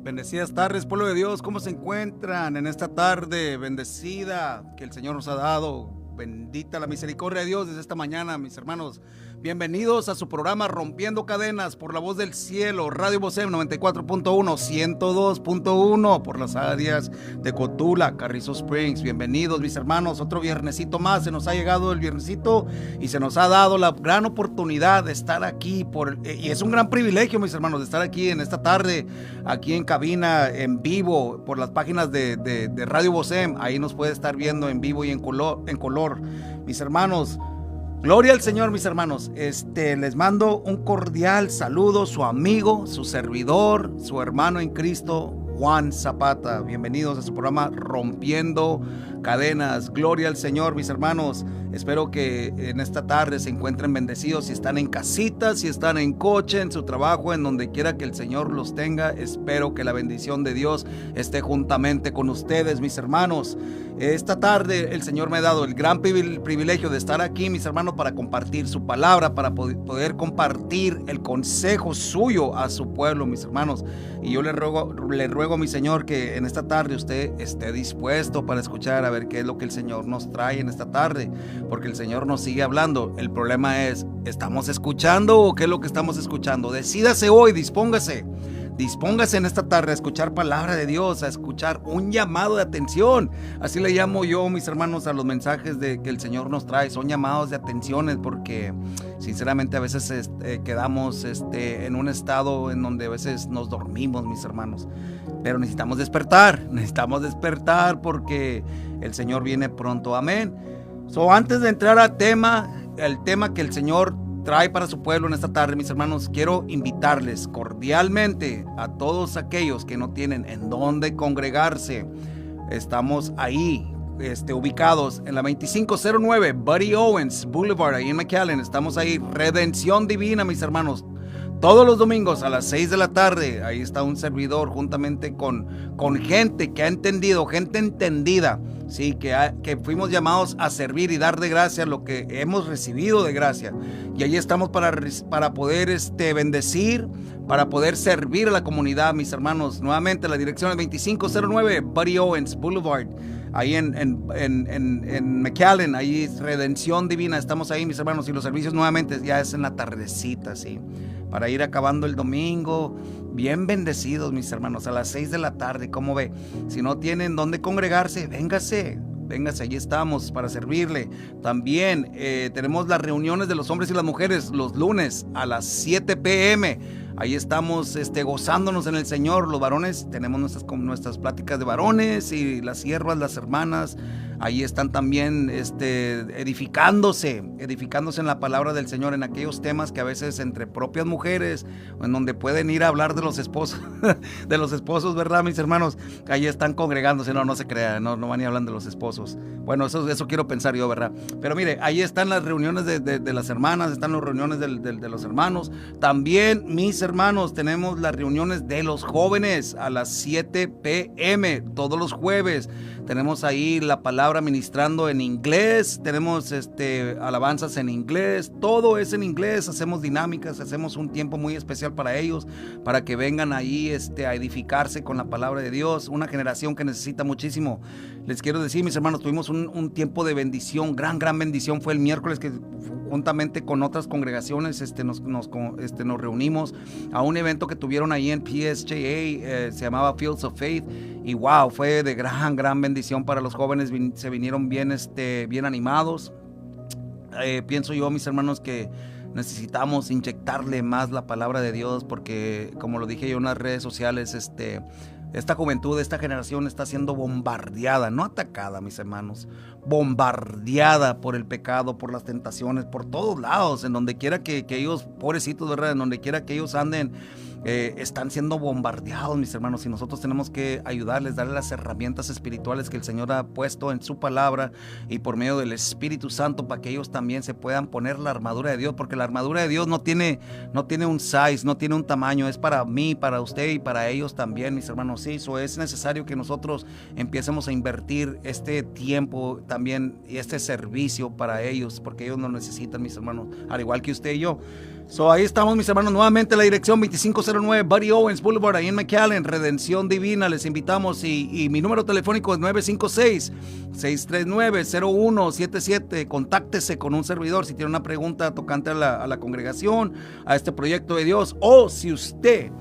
Bendecidas tardes, pueblo de Dios, ¿cómo se encuentran en esta tarde bendecida que el Señor nos ha dado? Bendita la misericordia de Dios desde esta mañana, mis hermanos. Bienvenidos a su programa Rompiendo Cadenas por la Voz del Cielo, Radio Vocem 94.1, 102.1 por las áreas de Cotula, Carrizo Springs. Bienvenidos, mis hermanos, otro viernesito más. Se nos ha llegado el viernesito y se nos ha dado la gran oportunidad de estar aquí y es un gran privilegio, mis hermanos, de estar aquí en esta tarde, aquí en cabina, en vivo, por las páginas de Radio Vocem. Ahí nos puede estar viendo en vivo y en color, mis hermanos. Gloria al Señor, mis hermanos. Les mando un cordial saludo, su amigo, su servidor, su hermano en Cristo, Juan Zapata. Bienvenidos a su programa Rompiendo Cadenas. Gloria al Señor, mis hermanos. Espero que en esta tarde se encuentren bendecidos. Si están en casita, si están en coche, en su trabajo, en donde quiera que el Señor los tenga, espero que la bendición de Dios esté juntamente con ustedes, mis hermanos. Esta tarde el Señor me ha dado el gran privilegio de estar aquí, mis hermanos, para compartir su palabra, para poder compartir el consejo suyo a su pueblo, mis hermanos. Y yo le ruego a mi Señor que en esta tarde usted esté dispuesto para escuchar a ver qué es lo que el Señor nos trae en esta tarde, porque el Señor nos sigue hablando. El problema es, ¿estamos escuchando o qué es lo que estamos escuchando? Decídase hoy, dispóngase en esta tarde a escuchar palabra de Dios, a escuchar un llamado de atención. Así le llamo yo, mis hermanos, a los mensajes que el Señor nos trae. Son llamados de atenciones porque sinceramente a veces quedamos en un estado en donde a veces nos dormimos, mis hermanos. Pero necesitamos despertar porque el Señor viene pronto. Amén. Antes de entrar al el tema que el Señor trae para su pueblo en esta tarde, mis hermanos, quiero invitarles cordialmente a todos aquellos que no tienen en dónde congregarse. Estamos ahí, ubicados en la 2509 Buddy Owens Boulevard, ahí en McAllen. Estamos ahí, Redención Divina, mis hermanos. Todos los domingos a las 6 de la tarde, ahí está un servidor juntamente con gente que ha entendido, gente entendida, sí, que fuimos llamados a servir y dar de gracia lo que hemos recibido de gracia. Y ahí estamos para poder bendecir, para poder servir a la comunidad, mis hermanos. Nuevamente la dirección es 2509 Buddy Owens Boulevard, ahí en McAllen, ahí es Redención Divina. Estamos ahí, mis hermanos, y los servicios nuevamente ya es en la tardecita, sí, para ir acabando el domingo, bien bendecidos, mis hermanos, a las 6 de la tarde. ¿Cómo ve? Si no tienen dónde congregarse, véngase, allí estamos para servirle. También tenemos las reuniones de los hombres y las mujeres los lunes a las 7 p.m. Ahí estamos gozándonos en el Señor. Los varones, tenemos nuestras pláticas de varones, y las siervas, las hermanas, ahí están también edificándose en la palabra del Señor, en aquellos temas que a veces entre propias mujeres, en donde pueden ir a hablar de los esposos, de los esposos, ¿verdad, mis hermanos? Ahí están congregándose. No se crean, no van y hablan de los esposos. Bueno, eso quiero pensar yo, ¿verdad? Pero mire, ahí están las reuniones de las hermanas, están las reuniones de los hermanos. También, mis hermanos, tenemos las reuniones de los jóvenes a las 7 p.m. todos los jueves. Tenemos ahí la palabra ministrando en inglés, tenemos alabanzas en inglés, todo es en inglés. Hacemos dinámicas, hacemos un tiempo muy especial para ellos, para que vengan ahí a edificarse con la palabra de Dios. Una generación que necesita muchísimo. Les quiero decir, mis hermanos, tuvimos un tiempo de bendición, gran bendición. Fue el miércoles que juntamente con otras congregaciones nos reunimos a un evento que tuvieron ahí en PSJA, se llamaba Fields of Faith, y wow, fue de gran bendición para los jóvenes. Se vinieron bien animados. Pienso yo, mis hermanos, que necesitamos inyectarle más la palabra de Dios, porque como lo dije yo en las redes sociales, esta juventud, esta generación está siendo bombardeada, no atacada, mis hermanos, bombardeada por el pecado, por las tentaciones, por todos lados, en donde quiera que ellos, pobrecitos, ¿verdad? En donde quiera que ellos anden, están siendo bombardeados, mis hermanos, y nosotros tenemos que ayudarles, darles las herramientas espirituales que el Señor ha puesto en su palabra y por medio del Espíritu Santo, para que ellos también se puedan poner la armadura de Dios, porque la armadura de Dios no tiene un size, no tiene un tamaño, es para mí, para usted y para ellos también, mis hermanos. Sí, eso es necesario que nosotros empecemos a invertir este tiempo también y este servicio para ellos, porque ellos lo necesitan, mis hermanos, al igual que usted y yo. Ahí estamos, mis hermanos, nuevamente la dirección 2509 Buddy Owens Boulevard, ahí en McAllen, Redención Divina. Les invitamos y mi número telefónico es 956-639-0177. Contáctese con un servidor si tiene una pregunta tocante a la congregación, a este proyecto de Dios, o si usted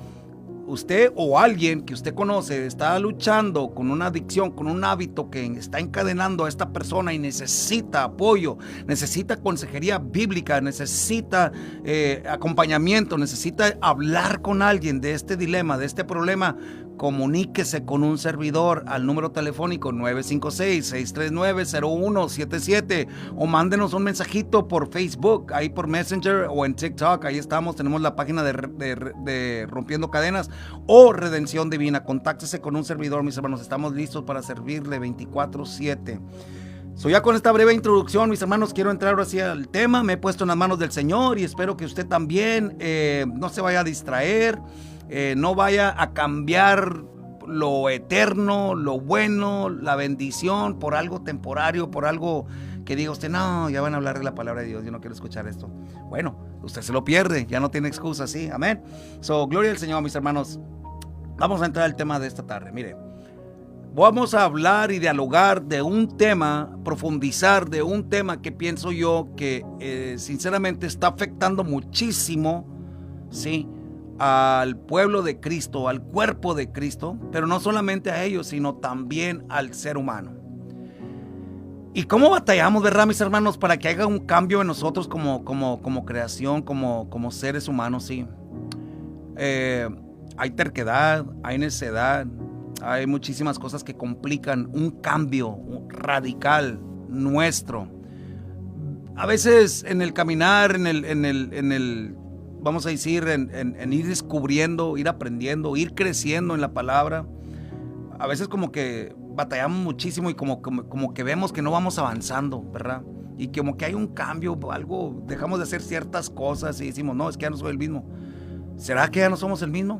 o alguien que usted conoce está luchando con una adicción, con un hábito que está encadenando a esta persona y necesita apoyo, necesita consejería bíblica, necesita acompañamiento, necesita hablar con alguien de este dilema, de este problema, comuníquese con un servidor al número telefónico 956-639-0177 o mándenos un mensajito por Facebook, ahí por Messenger o en TikTok. Ahí estamos, tenemos la página de Rompiendo Cadenas o Redención Divina. Contáctese con un servidor, mis hermanos, estamos listos para servirle 24/7. Ya con esta breve introducción, mis hermanos, quiero entrar ahora hacia el tema. Me he puesto en las manos del Señor y espero que usted también no se vaya a distraer, no vaya a cambiar lo eterno, lo bueno, la bendición por algo temporario, por algo que diga usted, no, ya van a hablar de la palabra de Dios, yo no quiero escuchar esto. Bueno, usted se lo pierde, ya no tiene excusa, ¿sí? Amén. Gloria al Señor, mis hermanos. Vamos a entrar al tema de esta tarde. Mire, vamos a hablar y dialogar de un tema, profundizar de un tema que pienso yo que sinceramente está afectando muchísimo, ¿sí?, al pueblo de Cristo, al cuerpo de Cristo, pero no solamente a ellos, sino también al ser humano. ¿Y cómo batallamos, verdad, mis hermanos, para que haya un cambio en nosotros como creación, como seres humanos? Sí. Hay terquedad, hay necedad, hay muchísimas cosas que complican un cambio radical nuestro. A veces en el caminar, en el vamos a decir, en ir descubriendo, ir aprendiendo, ir creciendo en la palabra, a veces como que batallamos muchísimo y como que vemos que no vamos avanzando, ¿verdad? Y como que hay un cambio, algo, dejamos de hacer ciertas cosas y decimos, no, es que ya no soy el mismo. ¿Será que ya no somos el mismo?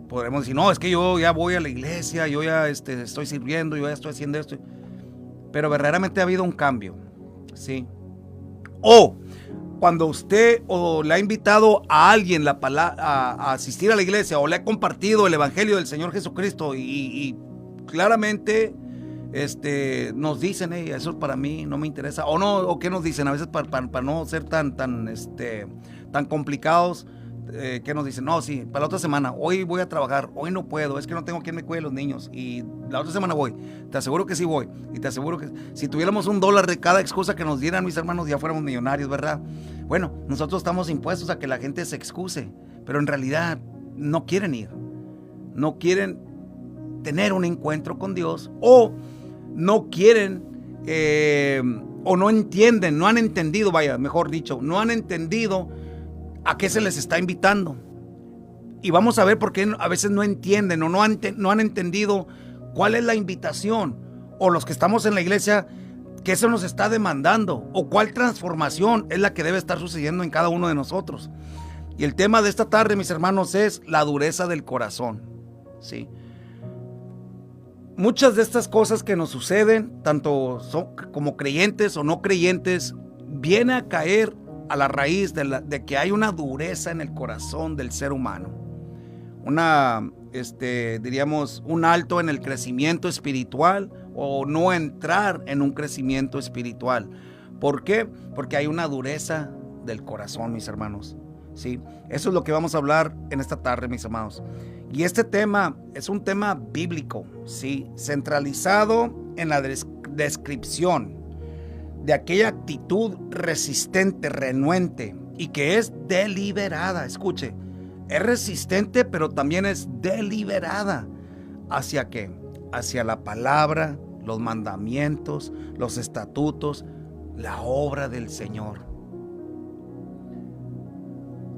Podremos decir, no, es que yo ya voy a la iglesia, yo ya estoy sirviendo, yo ya estoy haciendo esto. Pero verdaderamente ha habido un cambio, ¿sí? O cuando usted o le ha invitado a alguien a asistir a la iglesia o le ha compartido el evangelio del Señor Jesucristo y claramente nos dicen, hey, eso para mí no me interesa, o no, o qué nos dicen a veces para no ser tan complicados. ¿Qué nos dicen? No, sí, para la otra semana, hoy voy a trabajar, hoy no puedo, es que no tengo quien me cuide los niños y la otra semana voy. Te aseguro que sí voy y te aseguro que si tuviéramos $1 de cada excusa que nos dieran, mis hermanos, ya fuéramos millonarios, ¿verdad? Bueno, nosotros estamos impuestos a que la gente se excuse, pero en realidad no quieren ir, no quieren tener un encuentro con Dios, o no quieren o no entienden, no han entendido, vaya, mejor dicho, no han entendido a qué se les está invitando. Y vamos a ver por qué a veces no entienden o no han entendido cuál es la invitación, o los que estamos en la iglesia, qué se nos está demandando, o cuál transformación es la que debe estar sucediendo en cada uno de nosotros. Y el tema de esta tarde, mis hermanos, es la dureza del corazón, ¿sí? Muchas de estas cosas que nos suceden, tanto como creyentes o no creyentes, viene a caer a la raíz de que hay una dureza en el corazón del ser humano. Diríamos, un alto en el crecimiento espiritual o no entrar en un crecimiento espiritual. ¿Por qué? Porque hay una dureza del corazón, mis hermanos. ¿Sí? Eso es lo que vamos a hablar en esta tarde, mis hermanos. Y este tema es un tema bíblico, ¿sí? Centralizado en la descripción de aquella actitud resistente, renuente, y que es deliberada. Escuche, es resistente, pero también es deliberada. ¿Hacia qué? Hacia la palabra, los mandamientos, los estatutos, la obra del Señor.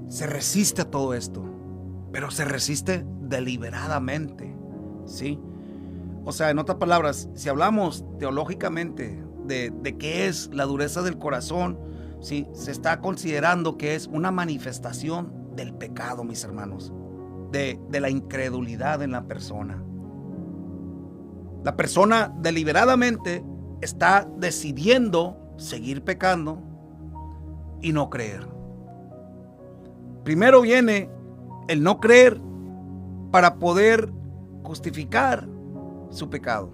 Se resiste a todo esto, pero se resiste deliberadamente, ¿sí? O sea, en otras palabras, si hablamos teológicamente de qué es la dureza del corazón, ¿sí?, se está considerando que es una manifestación del pecado, mis hermanos, de la incredulidad en la persona. La persona deliberadamente está decidiendo seguir pecando y no creer. primero viene el no creer para poder justificar su pecado.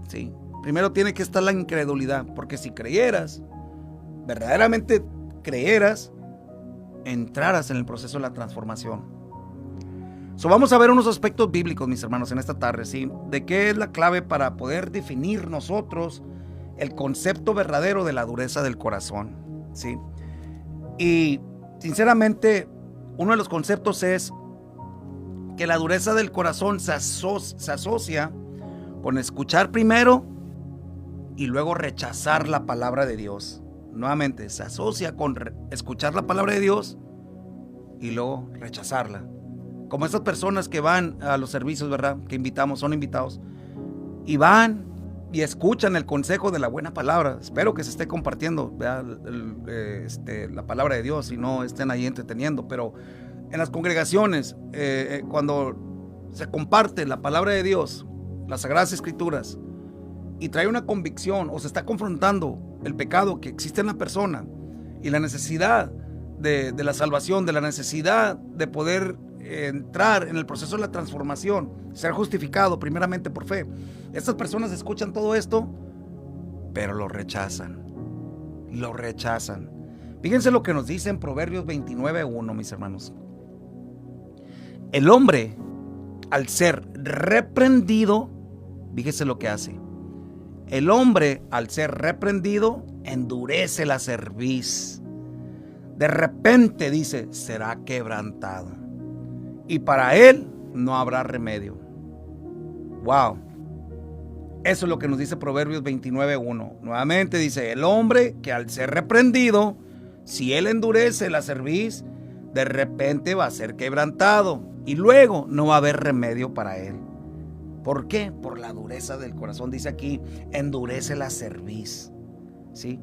Sí, primero tiene que estar la incredulidad, porque si creyeras, verdaderamente creyeras, entraras en el proceso de la transformación. Vamos a ver unos aspectos bíblicos, mis hermanos, en esta tarde, ¿sí? De qué es la clave para poder definir nosotros el concepto verdadero de la dureza del corazón, ¿sí? Y sinceramente, uno de los conceptos es que la dureza del corazón se asocia con escuchar primero y luego rechazar la palabra de Dios. Nuevamente, se asocia con escuchar la palabra de Dios y luego rechazarla. Como esas personas que van a los servicios, ¿verdad? Que invitamos, son invitados, y van y escuchan el consejo de la buena palabra. Espero que se esté compartiendo, ¿verdad? La palabra de Dios y no estén ahí entreteniendo. Pero en las congregaciones, cuando se comparte la palabra de Dios, las Sagradas Escrituras, y trae una convicción o se está confrontando el pecado que existe en la persona y la necesidad de la salvación, de la necesidad de poder entrar en el proceso de la transformación, ser justificado primeramente por fe. Estas personas escuchan todo esto, pero lo rechazan. Fíjense lo que nos dice en Proverbios 29:1, mis hermanos. El hombre, al ser reprendido, fíjese lo que hace. El hombre, al ser reprendido, endurece la cerviz. De repente, dice, será quebrantado, y para él no habrá remedio. Wow. Eso es lo que nos dice Proverbios 29:1. Nuevamente dice, el hombre que al ser reprendido, si él endurece la cerviz, de repente va a ser quebrantado y luego no va a haber remedio para él. ¿Por qué? Por la dureza del corazón. Dice aquí, endurece la cerviz. ¿Sí?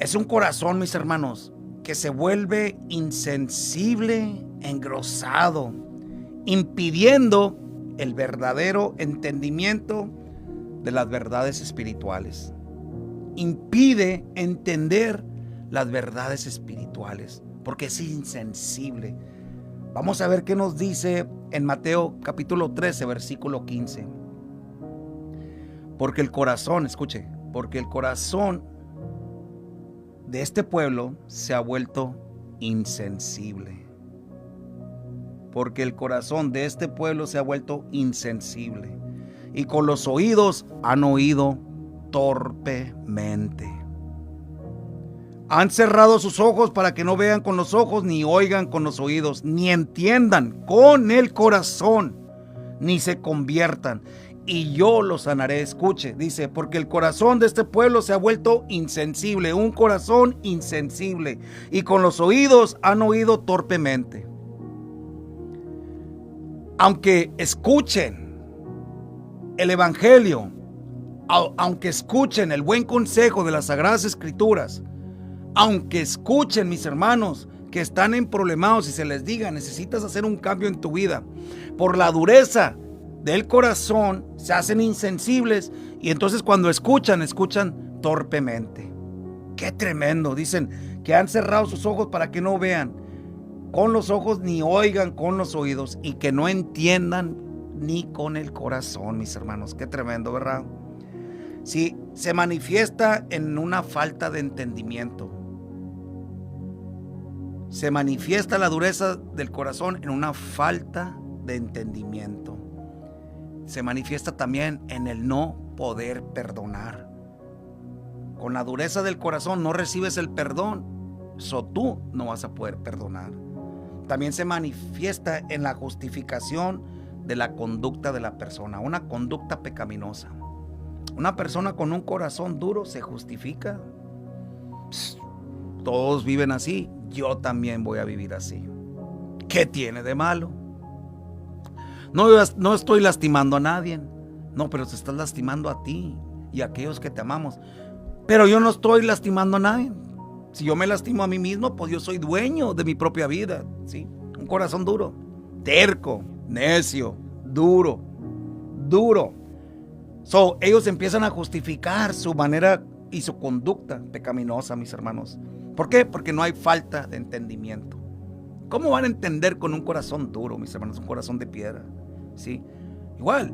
Es un corazón, mis hermanos, que se vuelve insensible, engrosado, impidiendo el verdadero entendimiento de las verdades espirituales. Impide entender las verdades espirituales porque es insensible. Vamos a ver qué nos dice en Mateo capítulo 13, versículo 15. Porque el corazón, escuche, porque el corazón de este pueblo se ha vuelto insensible. Porque el corazón de este pueblo se ha vuelto insensible. Y con los oídos han oído torpemente. Han cerrado sus ojos para que no vean con los ojos, ni oigan con los oídos, ni entiendan con el corazón, ni se conviertan, y yo los sanaré. Escuche, dice, porque el corazón de este pueblo se ha vuelto insensible, un corazón insensible, y con los oídos han oído torpemente. Aunque escuchen el evangelio, aunque escuchen el buen consejo de las Sagradas Escrituras, aunque escuchen, mis hermanos, que están en problemados y se les diga, necesitas hacer un cambio en tu vida, por la dureza del corazón se hacen insensibles y entonces cuando escuchan torpemente. ¡Qué tremendo! Dicen que han cerrado sus ojos para que no vean con los ojos ni oigan con los oídos y que no entiendan ni con el corazón, mis hermanos. ¡Qué tremendo!, ¿verdad? Sí, se manifiesta en una falta de entendimiento. Se manifiesta la dureza del corazón en una falta de entendimiento. Se manifiesta también en el no poder perdonar. Con la dureza del corazón no recibes el perdón, tú no vas a poder perdonar. También se manifiesta en la justificación de la conducta de la persona, una conducta pecaminosa. Una persona con un corazón duro se justifica. Todos viven así, yo también voy a vivir así. ¿Qué tiene de malo? No estoy lastimando a nadie. No, pero te estás lastimando a ti y a aquellos que te amamos. Pero yo no estoy lastimando a nadie. Si yo me lastimo a mí mismo, pues yo soy dueño de mi propia vida, ¿sí? Un corazón duro, terco, necio, duro. Ellos empiezan a justificar su manera y su conducta pecaminosa, mis hermanos. ¿Por qué? Porque no hay falta de entendimiento. ¿Cómo van a entender con un corazón duro, mis hermanos? Un corazón de piedra, ¿sí? Igual,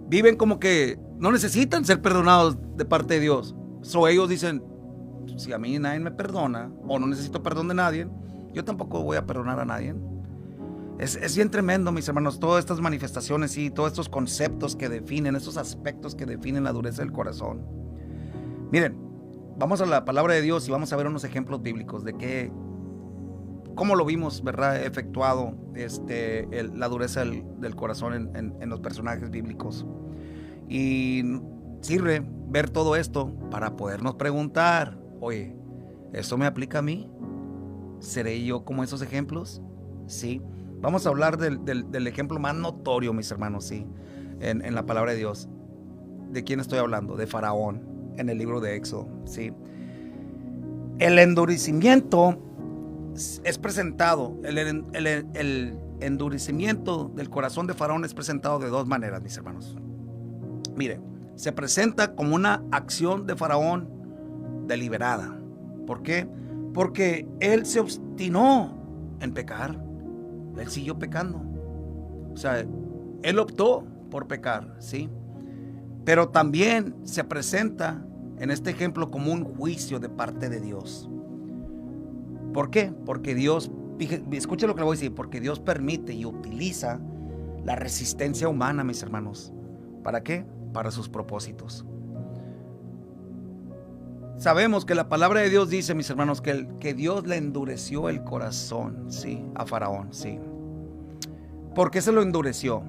viven como que no necesitan ser perdonados de parte de Dios. Ellos dicen, si a mí nadie me perdona, o no necesito perdón de nadie, yo tampoco voy a perdonar a nadie. Es bien tremendo, mis hermanos, todas estas manifestaciones y todos estos conceptos que definen, estos aspectos que definen la dureza del corazón. Miren, vamos a la palabra de Dios y vamos a ver unos ejemplos bíblicos de cómo lo vimos, ¿verdad? Efectuado la dureza del corazón en los personajes bíblicos. Y sirve ver todo esto para podernos preguntar, oye, ¿esto me aplica a mí? ¿Seré yo como esos ejemplos? Sí. Vamos a hablar del ejemplo más notorio, mis hermanos, sí, en la palabra de Dios. ¿De quién estoy hablando? De Faraón, en el libro de Éxodo, sí. El endurecimiento es presentado, el endurecimiento del corazón de Faraón es presentado de dos maneras, mis hermanos. Mire, se presenta como una acción de Faraón deliberada. ¿Por qué? Porque él se obstinó en pecar. Él siguió pecando. O sea, él optó por pecar, ¿sí? Pero también se presenta en este ejemplo como un juicio de parte de Dios. ¿Por qué? Porque Dios, escuche lo que le voy a decir, porque Dios permite y utiliza la resistencia humana, mis hermanos. ¿Para qué? Para sus propósitos. Sabemos que la palabra de Dios dice, mis hermanos, que Dios le endureció el corazón, sí, a Faraón, sí. ¿Por qué se lo endureció?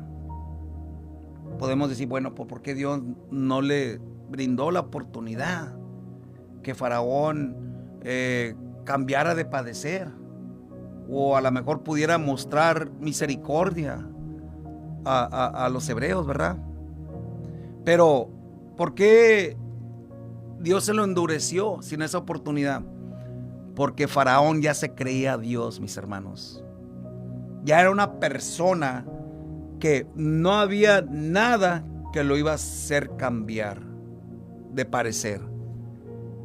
Podemos decir, bueno, ¿por qué Dios no le brindó la oportunidad que Faraón cambiara de padecer? O a lo mejor pudiera mostrar misericordia a los hebreos, ¿verdad? Pero, ¿por qué Dios se lo endureció sin esa oportunidad? Porque Faraón ya se creía Dios, mis hermanos. Ya era una persona que no había nada que lo iba a hacer cambiar de parecer.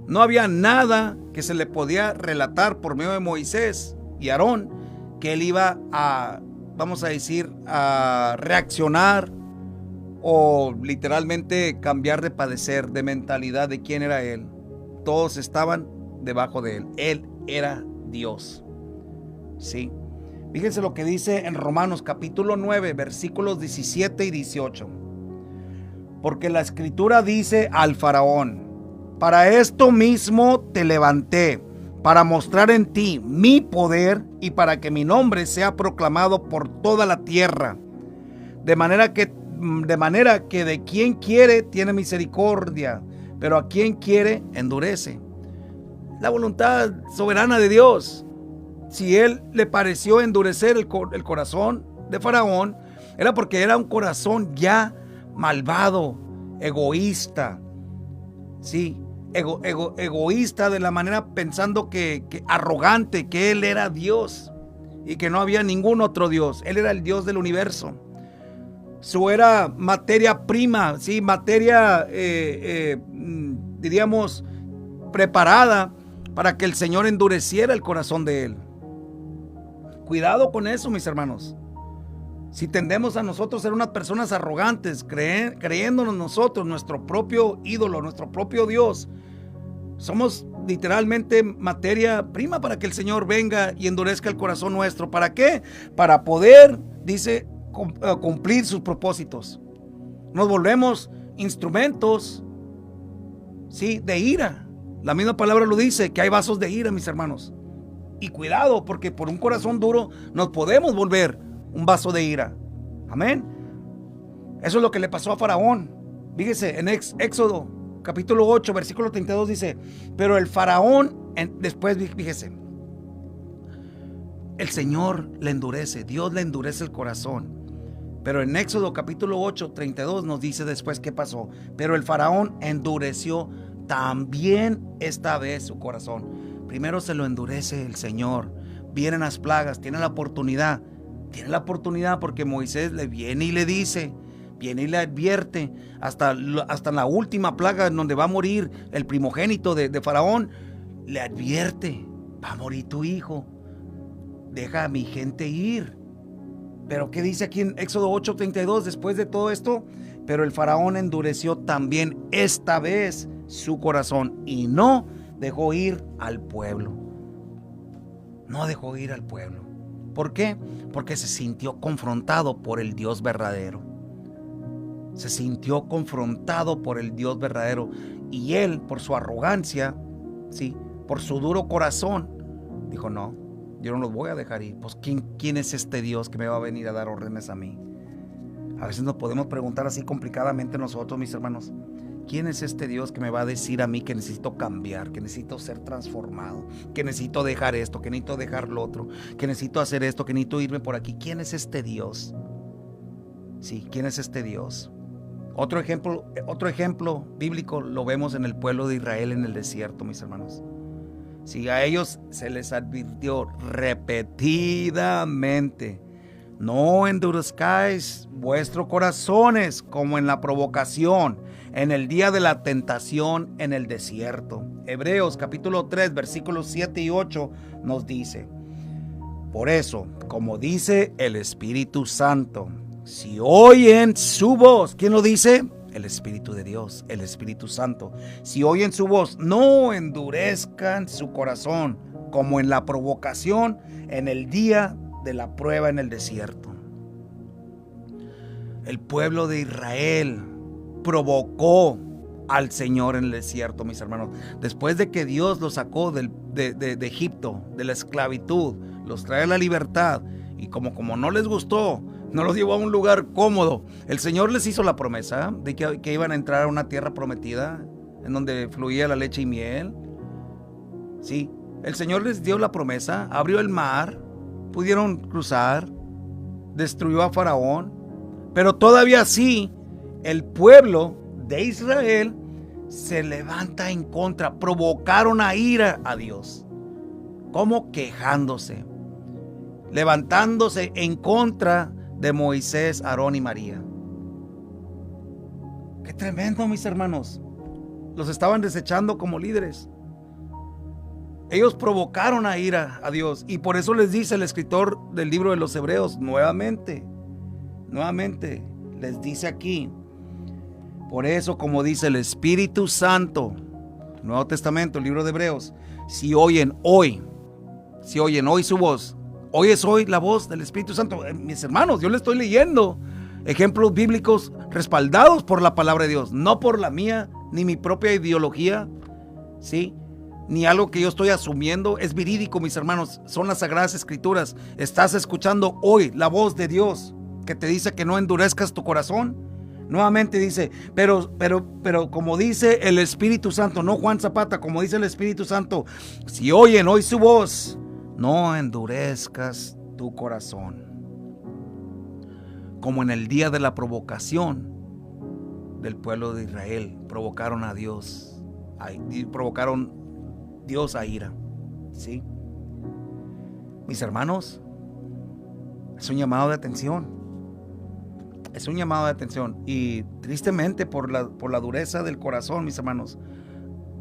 No había nada que se le podía relatar por medio de Moisés y Aarón que él iba a, vamos a decir, a reaccionar o literalmente cambiar de padecer, de mentalidad de quién era él. Todos estaban debajo de él. Él era Dios. Sí. Fíjense lo que dice en Romanos capítulo 9, versículos 17 y 18. Porque la escritura dice al Faraón: para esto mismo te levanté, para mostrar en ti mi poder y para que mi nombre sea proclamado por toda la tierra. De manera que de quien quiere tiene misericordia, pero a quien quiere endurece. La voluntad soberana de Dios. Si él le pareció endurecer el corazón de Faraón, era porque era un corazón ya malvado, egoísta. Sí, egoísta de la manera pensando que arrogante, que él era Dios y que no había ningún otro Dios. Él era el Dios del universo. Su era materia prima, sí, materia, diríamos, preparada para que el Señor endureciera el corazón de él. Cuidado con eso, mis hermanos. Si tendemos a nosotros ser unas personas arrogantes, creyéndonos nosotros nuestro propio ídolo, nuestro propio Dios, somos literalmente materia prima para que el Señor venga y endurezca el corazón nuestro. ¿Para qué? Para poder, dice, cumplir sus propósitos. Nos volvemos instrumentos, sí, de ira. La misma palabra lo dice, que hay vasos de ira, mis hermanos. Y cuidado, porque por un corazón duro nos podemos volver un vaso de ira. Amén. Eso es lo que le pasó a Faraón. Fíjese, en Éxodo capítulo 8, versículo 32 dice: pero el Faraón, después fíjese, el Señor le endurece, Dios le endurece el corazón. Pero en Éxodo capítulo 8, 32 nos dice después qué pasó. Pero el Faraón endureció también esta vez su corazón. Primero se lo endurece el Señor. Vienen las plagas, tiene la oportunidad. Tiene la oportunidad porque Moisés le viene y le dice, viene y le advierte, hasta la última plaga en donde va a morir el primogénito de Faraón, le advierte: va a morir tu hijo. deja a mi gente ir. Pero ¿qué dice aquí en Éxodo 8:32? Después de todo esto, pero el faraón endureció también esta vez su corazón y no dejó ir al pueblo. No dejó ir al pueblo. ¿Por qué? Porque se sintió confrontado por el Dios verdadero. Se sintió confrontado por el Dios verdadero. Y él, por su arrogancia, sí, por su duro corazón, dijo: no, yo no los voy a dejar ir. Pues ¿quién es este Dios que me va a venir a dar órdenes a mí? A veces nos podemos preguntar así complicadamente nosotros, mis hermanos: ¿quién es este Dios que me va a decir a mí que necesito cambiar, que necesito ser transformado, que necesito dejar esto, que necesito dejar lo otro, que necesito hacer esto, que necesito irme por aquí? ¿Quién es este Dios? Sí, ¿quién es este Dios? Otro ejemplo bíblico lo vemos en el pueblo de Israel en el desierto, mis hermanos. Sí, a ellos se les advirtió repetidamente: no endurezcáis vuestros corazones como en la provocación, en el día de la tentación en el desierto. Hebreos capítulo 3, versículos 7 y 8 nos dice: por eso, como dice el Espíritu Santo, si oyen su voz, ¿quién lo dice? El Espíritu de Dios, el Espíritu Santo. Si oyen su voz, no endurezcan su corazón, como en la provocación, en el día de la prueba en el desierto. El pueblo de Israel provocó al Señor en el desierto, mis hermanos. Después de que Dios los sacó de Egipto, de la esclavitud, los trae a la libertad, y como no les gustó, no los llevó a un lugar cómodo. El Señor les hizo la promesa de que iban a entrar a una tierra prometida, en donde fluía la leche y miel. Sí, el Señor les dio la promesa, abrió el mar, pudieron cruzar, destruyó a Faraón, pero todavía así el pueblo de Israel se levanta en contra, provocaron a ira a Dios. ¿Cómo? Quejándose, levantándose en contra de Moisés, Aarón y María. Qué tremendo, mis hermanos. Los estaban desechando como líderes. Ellos provocaron a ira a Dios, y por eso les dice el escritor del libro de los Hebreos nuevamente les dice aquí: por eso, como dice el Espíritu Santo, Nuevo Testamento, el libro de Hebreos, si oyen hoy su voz, oyes hoy la voz del Espíritu Santo. Mis hermanos, yo le estoy leyendo ejemplos bíblicos respaldados por la palabra de Dios, no por la mía, ni mi propia ideología, ¿sí? Ni algo que yo estoy asumiendo. Es verídico, mis hermanos, son las Sagradas Escrituras. Estás escuchando hoy la voz de Dios que te dice que no endurezcas tu corazón. Nuevamente dice, pero como dice el Espíritu Santo, no Juan Zapata, como dice el Espíritu Santo, si oyen hoy su voz, no endurezcas tu corazón. Como en el día de la provocación del pueblo de Israel, provocaron a Dios, provocaron Dios a ira. ¿Sí? Mis hermanos, es un llamado de atención. Es un llamado de atención. Y tristemente, por la dureza del corazón, mis hermanos,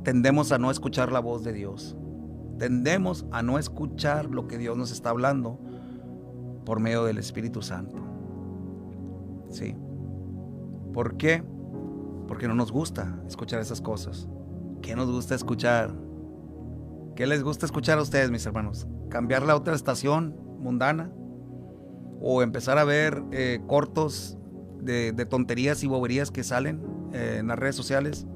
tendemos a no escuchar la voz de Dios. Tendemos a no escuchar lo que Dios nos está hablando por medio del Espíritu Santo. ¿Sí? ¿Por qué? Porque no nos gusta escuchar esas cosas. ¿Qué nos gusta escuchar? ¿Qué les gusta escuchar a ustedes, mis hermanos? ¿Cambiar la otra estación mundana? ¿O empezar a ver cortos de tonterías y boberías que salen en las redes sociales?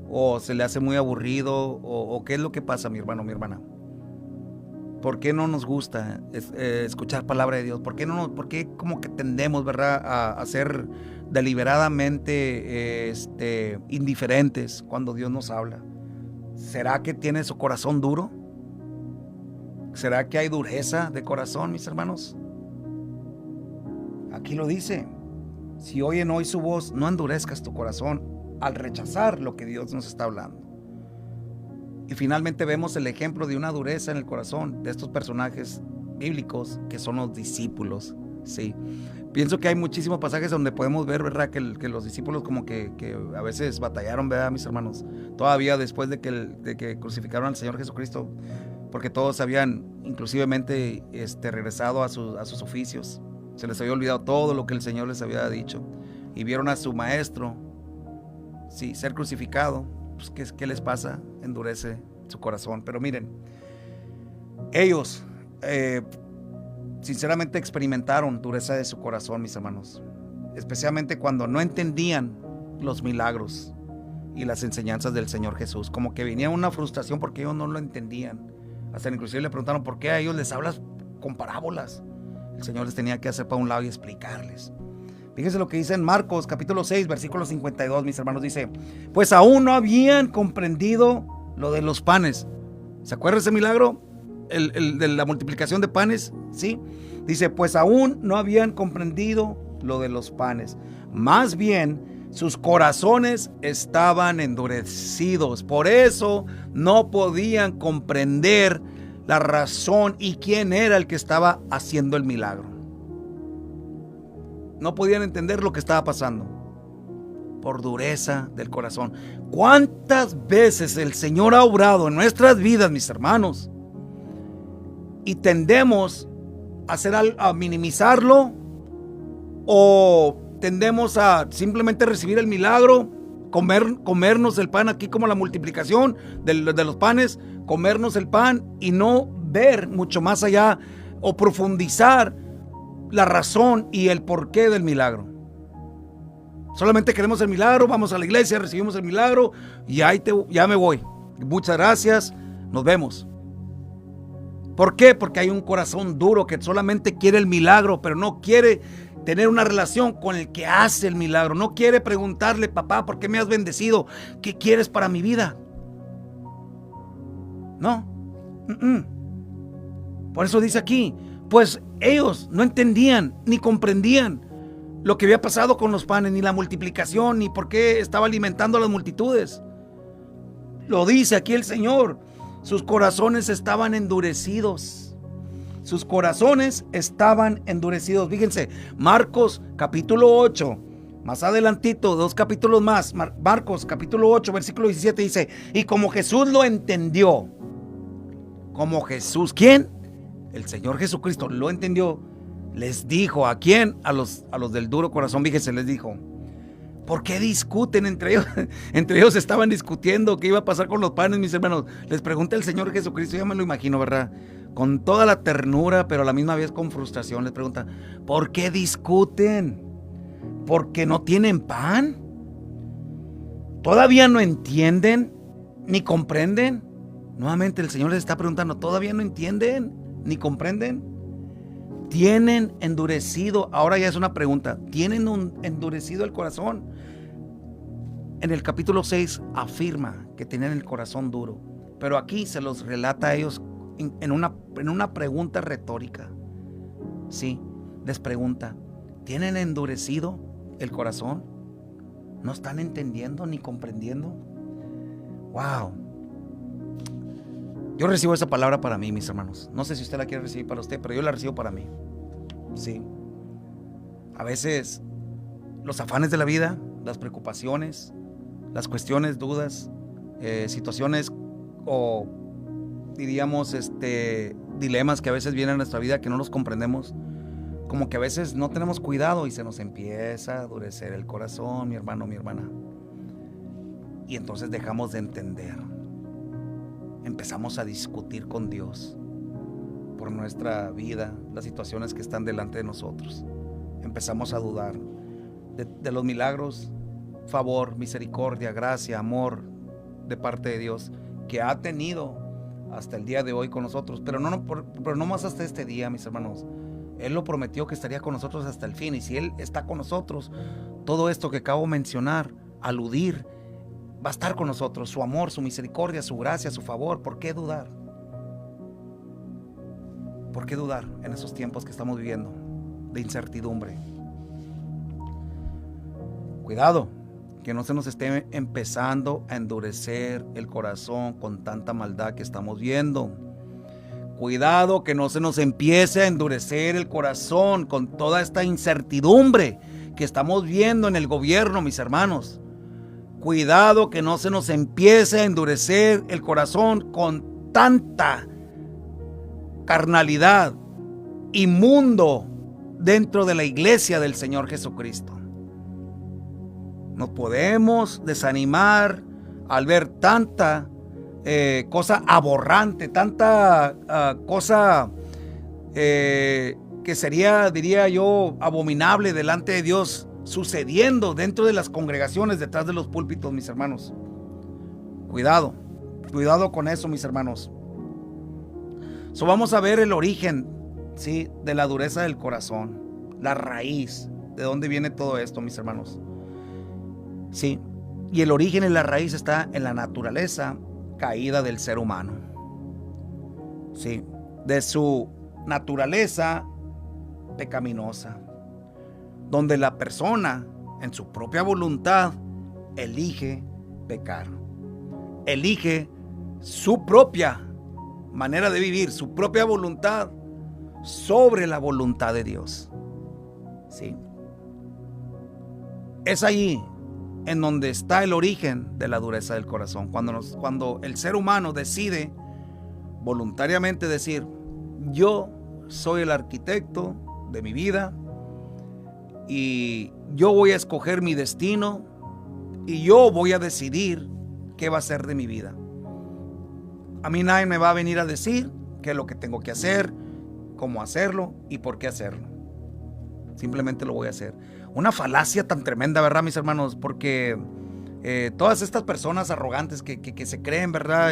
¿O se le hace muy aburrido? ¿O qué es lo que pasa, mi hermano, mi hermana? ¿Por qué no nos gusta escuchar palabra de Dios? ¿Por qué como que tendemos, verdad, a ser deliberadamente indiferentes cuando Dios nos habla? ¿Será que tiene su corazón duro? ¿Será que hay dureza de corazón, mis hermanos? Aquí lo dice: si oyen hoy su voz, no endurezcas tu corazón al rechazar lo que Dios nos está hablando. Y finalmente vemos el ejemplo de una dureza en el corazón de estos personajes bíblicos que son los discípulos. Sí, pienso que hay muchísimos pasajes donde podemos ver, ¿verdad?, que los discípulos como que a veces batallaron, ¿verdad, mis hermanos? Todavía después de que crucificaron al Señor Jesucristo, porque todos habían inclusivemente regresado a sus oficios. Se les había olvidado todo lo que el Señor les había dicho, y vieron a su maestro, sí, ser crucificado. Pues, ¿qué les pasa? Endurece su corazón. Pero miren, ellos sinceramente experimentaron dureza de su corazón, mis hermanos, especialmente cuando no entendían los milagros y las enseñanzas del Señor Jesús. Como que venía una frustración porque ellos no lo entendían. Hasta inclusive le preguntaron por qué a ellos les hablas con parábolas. El Señor les tenía que hacer para un lado y explicarles. Fíjense lo que dice en Marcos capítulo 6 versículo 52, mis hermanos. Dice: pues aún no habían comprendido lo de los panes. ¿Se acuerdan ese milagro? El de la multiplicación de panes, ¿sí? Dice: pues aún no habían comprendido lo de los panes. Más bien, sus corazones estaban endurecidos. Por eso no podían comprender la razón y quién era el que estaba haciendo el milagro. No podían entender lo que estaba pasando por dureza del corazón. ¿Cuántas veces el Señor ha obrado en nuestras vidas, mis hermanos? Y tendemos a minimizarlo, o tendemos a simplemente recibir el milagro, comernos el pan, aquí como la multiplicación de los panes, comernos el pan y no ver mucho más allá o profundizar la razón y el porqué del milagro. Solamente queremos el milagro, vamos a la iglesia, recibimos el milagro y ya me voy. Muchas gracias, nos vemos. ¿Por qué? Porque hay un corazón duro que solamente quiere el milagro, pero no quiere tener una relación con el que hace el milagro. No quiere preguntarle: papá, ¿por qué me has bendecido? ¿Qué quieres para mi vida? No. Por eso dice aquí: pues ellos no entendían ni comprendían lo que había pasado con los panes, ni la multiplicación, ni por qué estaba alimentando a las multitudes. Lo dice aquí el Señor: sus corazones estaban endurecidos. Sus corazones estaban endurecidos. Fíjense, Marcos capítulo 8, más adelantito, 2 capítulos más, Marcos capítulo 8, versículo 17 dice: y como Jesús lo entendió, como Jesús, ¿quién? El Señor Jesucristo lo entendió, les dijo: ¿a quién? A los del duro corazón. Fíjense, les dijo: ¿por qué discuten entre ellos? Entre ellos estaban discutiendo qué iba a pasar con los panes, mis hermanos. Les pregunta el Señor Jesucristo, ya me lo imagino, ¿verdad? Con toda la ternura, pero a la misma vez con frustración, les pregunta: ¿por qué discuten? ¿Porque no tienen pan? ¿Todavía no entienden ni comprenden? Nuevamente el Señor les está preguntando: ¿todavía no entienden ni comprenden? ¿Tienen endurecido? Ahora ya es una pregunta: ¿tienen endurecido el corazón? En el capítulo 6 afirma que tenían el corazón duro, pero aquí se los relata a ellos en una pregunta retórica. Sí, les pregunta: ¿tienen endurecido el corazón? ¿No están entendiendo ni comprendiendo? ¡Wow! Yo recibo esa palabra para mí, mis hermanos. No sé si usted la quiere recibir para usted, pero yo la recibo para mí. Sí. A veces los afanes de la vida, las preocupaciones, las cuestiones, dudas, situaciones o diríamos dilemas que a veces vienen a nuestra vida que no los comprendemos, como que a veces no tenemos cuidado y se nos empieza a endurecer el corazón, mi hermano, mi hermana. Y entonces dejamos de entender. Empezamos a discutir con Dios por nuestra vida, las situaciones que están delante de nosotros. Empezamos a dudar de los milagros, favor, misericordia, gracia, amor de parte de Dios que ha tenido hasta el día de hoy con nosotros, pero no más hasta este día, mis hermanos. Él lo prometió que estaría con nosotros hasta el fin, y si Él está con nosotros, todo esto que acabo de mencionar, aludir, va a estar con nosotros. Su amor, su misericordia, su gracia, su favor. ¿Por qué dudar? ¿Por qué dudar en esos tiempos que estamos viviendo de incertidumbre? Cuidado, que no se nos esté empezando a endurecer el corazón con tanta maldad que estamos viendo. Cuidado, que no se nos empiece a endurecer el corazón con toda esta incertidumbre que estamos viendo en el gobierno, mis hermanos. Cuidado, que no se nos empiece a endurecer el corazón con tanta carnalidad, inmundo dentro de la iglesia del Señor Jesucristo. Nos podemos desanimar al ver tanta cosa aberrante, tanta cosa que sería, diría yo, abominable delante de Dios, sucediendo dentro de las congregaciones, detrás de los púlpitos, mis hermanos. Cuidado con eso, mis hermanos. Vamos a ver el origen, ¿sí?, de la dureza del corazón, la raíz, de dónde viene todo esto, mis hermanos. Sí, y el origen y la raíz está en la naturaleza caída del ser humano. Sí, de su naturaleza pecaminosa, donde la persona en su propia voluntad elige pecar, elige su propia manera de vivir, su propia voluntad sobre la voluntad de Dios. Sí, es allí en donde está el origen de la dureza del corazón, cuando el ser humano decide voluntariamente decir: yo soy el arquitecto de mi vida y yo voy a escoger mi destino y yo voy a decidir qué va a ser de mi vida. A mí nadie me va a venir a decir qué es lo que tengo que hacer, cómo hacerlo y por qué hacerlo. Simplemente lo voy a hacer. Una falacia tan tremenda, ¿verdad, mis hermanos? Porque todas estas personas arrogantes que se creen, ¿verdad?,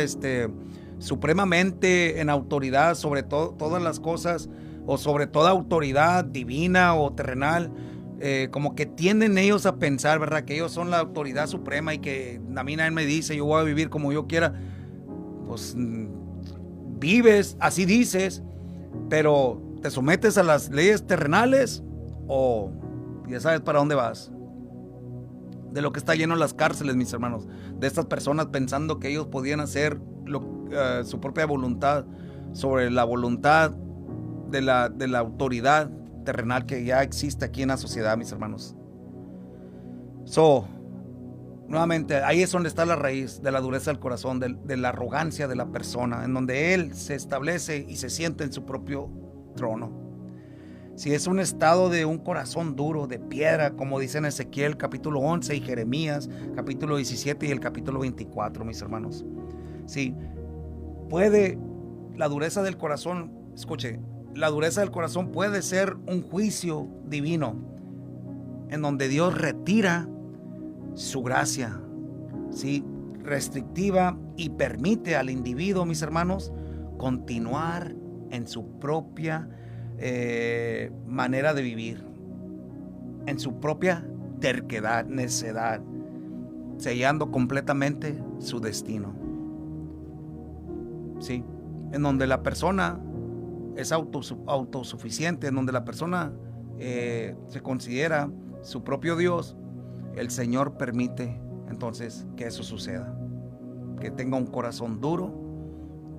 supremamente en autoridad sobre todas las cosas, o sobre toda autoridad divina o terrenal, como que tienden ellos a pensar, ¿verdad?, que ellos son la autoridad suprema y que a mí nadie me dice, yo voy a vivir como yo quiera. Pues vives, así dices, pero te sometes a las leyes terrenales o ya sabes para dónde vas. De lo que está lleno las cárceles, mis hermanos, de estas personas pensando que ellos podían hacer su propia voluntad sobre la voluntad de la autoridad terrenal que ya existe aquí en la sociedad, mis hermanos. Nuevamente, ahí es donde está la raíz de la dureza del corazón, de la arrogancia de la persona, en donde él se establece y se siente en su propio trono. Si es un estado de un corazón duro, de piedra, como dice en Ezequiel capítulo 11 y Jeremías capítulo 17 y el capítulo 24, mis hermanos. Sí, puede la dureza del corazón, escuche, la dureza del corazón puede ser un juicio divino, en donde Dios retira su gracia, ¿sí?, restrictiva, y permite al individuo, mis hermanos, continuar en su propia manera de vivir, en su propia terquedad, necedad, sellando completamente su destino. Sí, en donde la persona es autosuficiente, en donde la persona se considera su propio Dios. El Señor permite entonces que eso suceda, que tenga un corazón duro,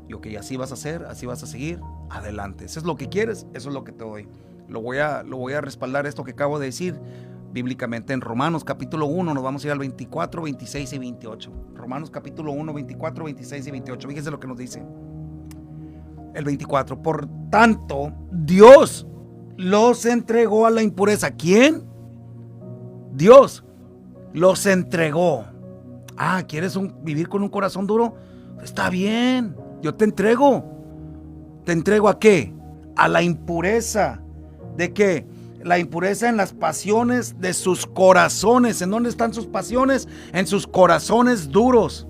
y que así vas a hacer, así vas a seguir adelante. Eso es lo que quieres, eso es lo que te doy. Lo voy a respaldar esto que acabo de decir bíblicamente en Romanos capítulo 1, nos vamos a ir al 24, 26 y 28. Romanos capítulo 1, 24, 26 y 28. Fíjense lo que nos dice el 24. Por tanto, Dios los entregó a la impureza. ¿Quién? Dios los entregó. ¿Quieres vivir con un corazón duro? Está bien, yo te entrego. ¿Te entrego a qué? A la impureza. ¿De qué? La impureza en las pasiones de sus corazones. ¿En dónde están sus pasiones? En sus corazones duros,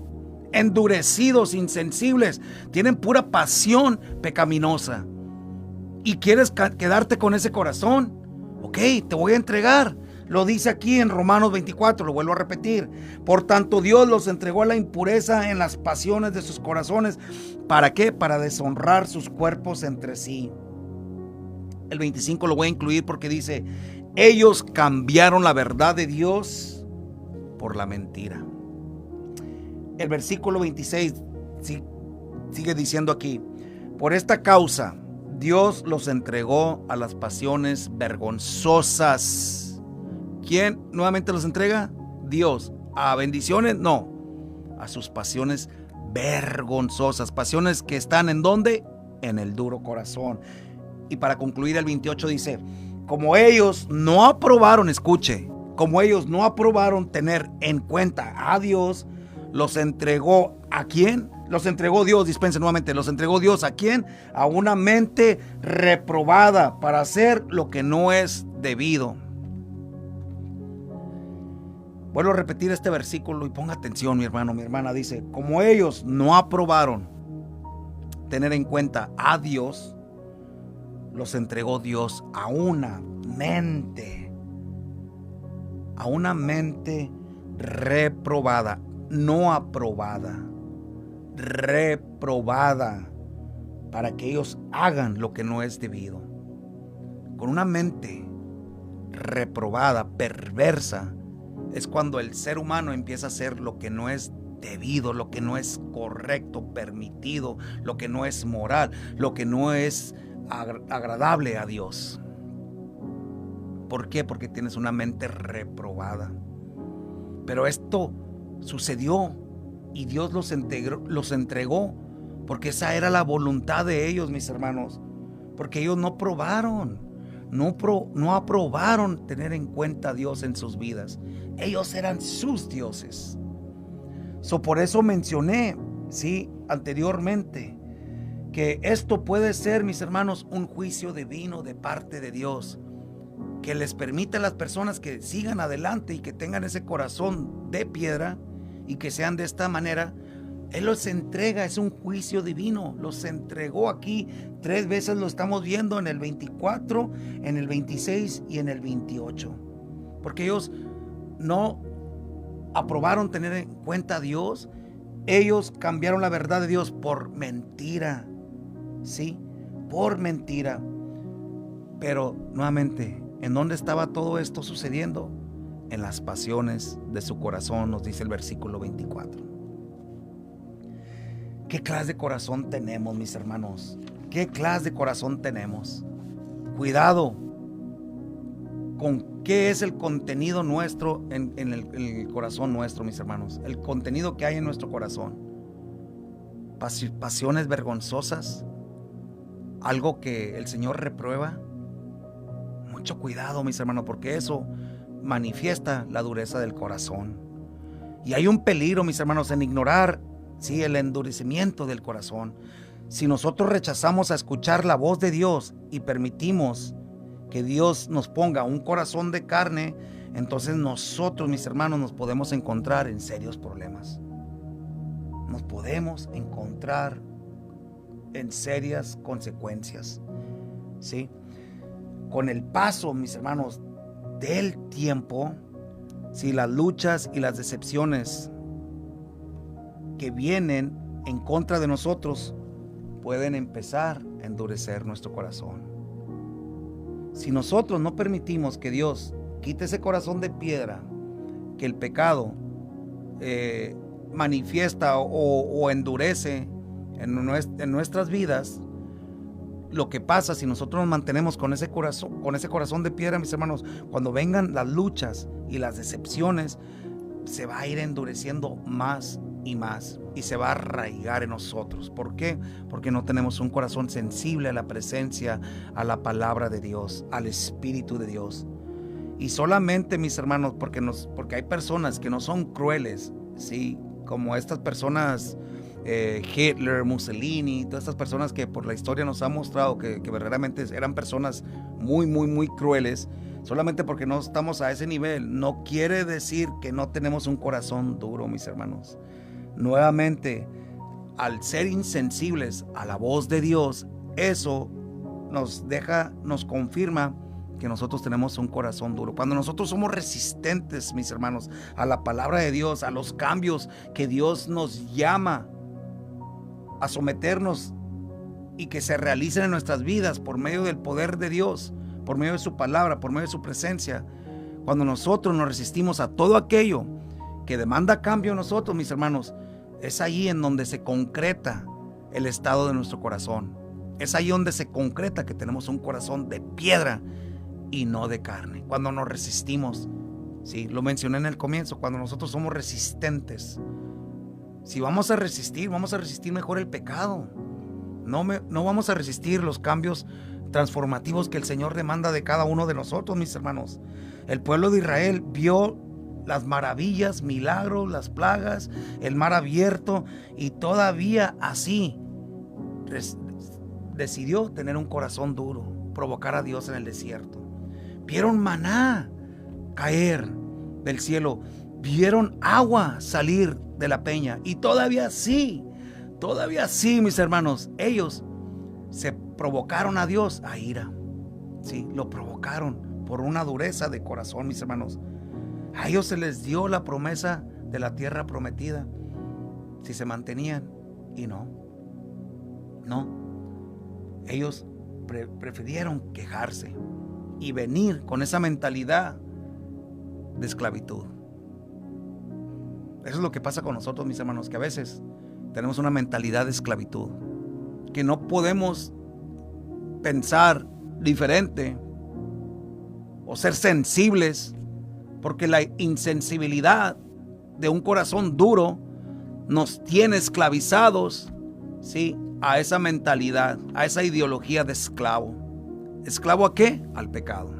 endurecidos, insensibles. Tienen pura pasión pecaminosa. ¿Y quieres quedarte con ese corazón? Ok, te voy a entregar. Lo dice aquí en Romanos 24, lo vuelvo a repetir. Por tanto, Dios los entregó a la impureza en las pasiones de sus corazones. ¿Para qué? Para deshonrar sus cuerpos entre sí. El 25 lo voy a incluir porque dice: ellos cambiaron la verdad de Dios por la mentira. El versículo 26 sigue diciendo aquí: por esta causa Dios los entregó a las pasiones vergonzosas. ¿Quién nuevamente los entrega? Dios. ¿A bendiciones? No. A sus pasiones vergonzosas. Pasiones que están ¿en dónde? en el duro corazón. Y para concluir, el 28 dice: como ellos no aprobaron, escuche, como ellos no aprobaron tener en cuenta a Dios, los entregó ¿a quién? Los entregó Dios, dispense nuevamente, los entregó Dios ¿a quién? A una mente reprobada para hacer lo que no es debido. Vuelvo a repetir este versículo y ponga atención, mi hermano, mi hermana. Dice: como ellos no aprobaron tener en cuenta a Dios, los entregó Dios a una mente reprobada, no aprobada, reprobada, para que ellos hagan lo que no es debido. Con una mente reprobada, perversa, es cuando el ser humano empieza a hacer lo que no es debido, lo que no es correcto, permitido, lo que no es moral, lo que no es agradable a Dios. ¿Por qué? Porque tienes una mente reprobada. Pero esto sucedió y Dios los entregó porque esa era la voluntad de ellos, mis hermanos. Porque ellos no probaron, no aprobaron tener en cuenta a Dios en sus vidas. Ellos eran sus dioses. Por eso mencioné, sí, anteriormente, que esto puede ser, mis hermanos, un juicio divino de parte de Dios, que les permite a las personas que sigan adelante y que tengan ese corazón de piedra y que sean de esta manera. Él los entrega, es un juicio divino, los entregó aquí 3 veces, lo estamos viendo en el 24, en el 26 y en el 28, porque ellos no aprobaron tener en cuenta a Dios. Ellos cambiaron la verdad de Dios por mentira, sí, por mentira. Pero nuevamente, ¿en dónde estaba todo esto sucediendo? En las pasiones de su corazón, nos dice el versículo 24. ¿Qué clase de corazón tenemos, mis hermanos? ¿Qué clase de corazón tenemos? Cuidado con qué es el contenido nuestro en el corazón nuestro, mis hermanos. El contenido que hay en nuestro corazón. Pasiones vergonzosas, algo que el Señor reprueba. Mucho cuidado, mis hermanos, porque eso manifiesta la dureza del corazón. Y hay un peligro, mis hermanos, en ignorar, sí, el endurecimiento del corazón. Si nosotros rechazamos a escuchar la voz de Dios y permitimos que Dios nos ponga un corazón de carne, entonces nosotros, mis hermanos, nos podemos encontrar en serios problemas. Nos podemos encontrar en serias consecuencias, ¿sí? Con el paso, mis hermanos, del tiempo, si las luchas y las decepciones que vienen en contra de nosotros pueden empezar a endurecer nuestro corazón. Si nosotros no permitimos que Dios quite ese corazón de piedra que el pecado manifiesta o endurece en nuestras vidas, lo que pasa si nosotros nos mantenemos con ese corazón de piedra, mis hermanos, cuando vengan las luchas y las decepciones, se va a ir endureciendo más y más y se va a arraigar en nosotros. ¿Por qué? Porque no tenemos un corazón sensible a la presencia, a la palabra de Dios, al Espíritu de Dios. Y solamente, mis hermanos, porque hay personas que no son crueles, sí, como estas personas, Hitler, Mussolini, todas estas personas que por la historia nos han mostrado que verdaderamente eran personas muy, muy, muy crueles. Solamente porque no estamos a ese nivel, no quiere decir que no tenemos un corazón duro, mis hermanos. Nuevamente, al ser insensibles a la voz de Dios, eso nos confirma que nosotros tenemos un corazón duro. Cuando nosotros somos resistentes, mis hermanos, a la palabra de Dios, a los cambios que Dios nos llama a someternos y que se realicen en nuestras vidas por medio del poder de Dios, por medio de su palabra, por medio de su presencia, cuando nosotros nos resistimos a todo aquello que demanda cambio en nosotros, mis hermanos, es ahí en donde se concreta el estado de nuestro corazón. Es ahí donde se concreta que tenemos un corazón de piedra y no de carne. Cuando nos resistimos, sí, lo mencioné en el comienzo, cuando nosotros somos resistentes. Si vamos a resistir mejor el pecado. No vamos a resistir los cambios transformativos que el Señor demanda de cada uno de nosotros, mis hermanos. El pueblo de Israel vio las maravillas, milagros, las plagas, el mar abierto, y todavía así decidió tener un corazón duro, provocar a Dios en el desierto. Vieron maná caer del cielo, vieron agua salir de la peña, y todavía sí, mis hermanos, ellos se provocaron a Dios a ira. Sí, lo provocaron por una dureza de corazón, mis hermanos. A ellos se les dio la promesa de la tierra prometida si se mantenían, y no. Ellos prefirieron quejarse y venir con esa mentalidad de esclavitud. Eso es lo que pasa con nosotros, mis hermanos, que a veces tenemos una mentalidad de esclavitud, que no podemos pensar diferente o ser sensibles, porque la insensibilidad de un corazón duro nos tiene esclavizados, ¿sí?, a esa mentalidad, a esa ideología de esclavo. ¿Esclavo a qué? Al pecado.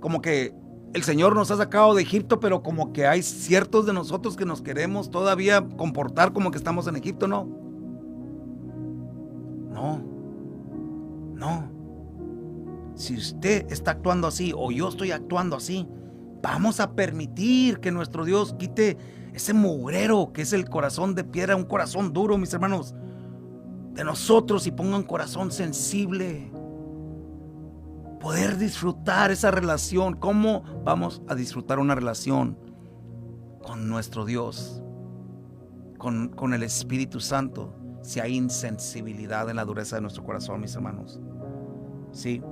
Como que el Señor nos ha sacado de Egipto, pero como que hay ciertos de nosotros que nos queremos todavía comportar como que estamos en Egipto. No. Si usted está actuando así, o yo estoy actuando así, vamos a permitir que nuestro Dios quite ese mugrero que es el corazón de piedra, un corazón duro, mis hermanos, de nosotros, y ponga un corazón sensible. Poder disfrutar esa relación. ¿Cómo vamos a disfrutar una relación con nuestro Dios, con el Espíritu Santo, si hay insensibilidad en la dureza de nuestro corazón, mis hermanos? Sí.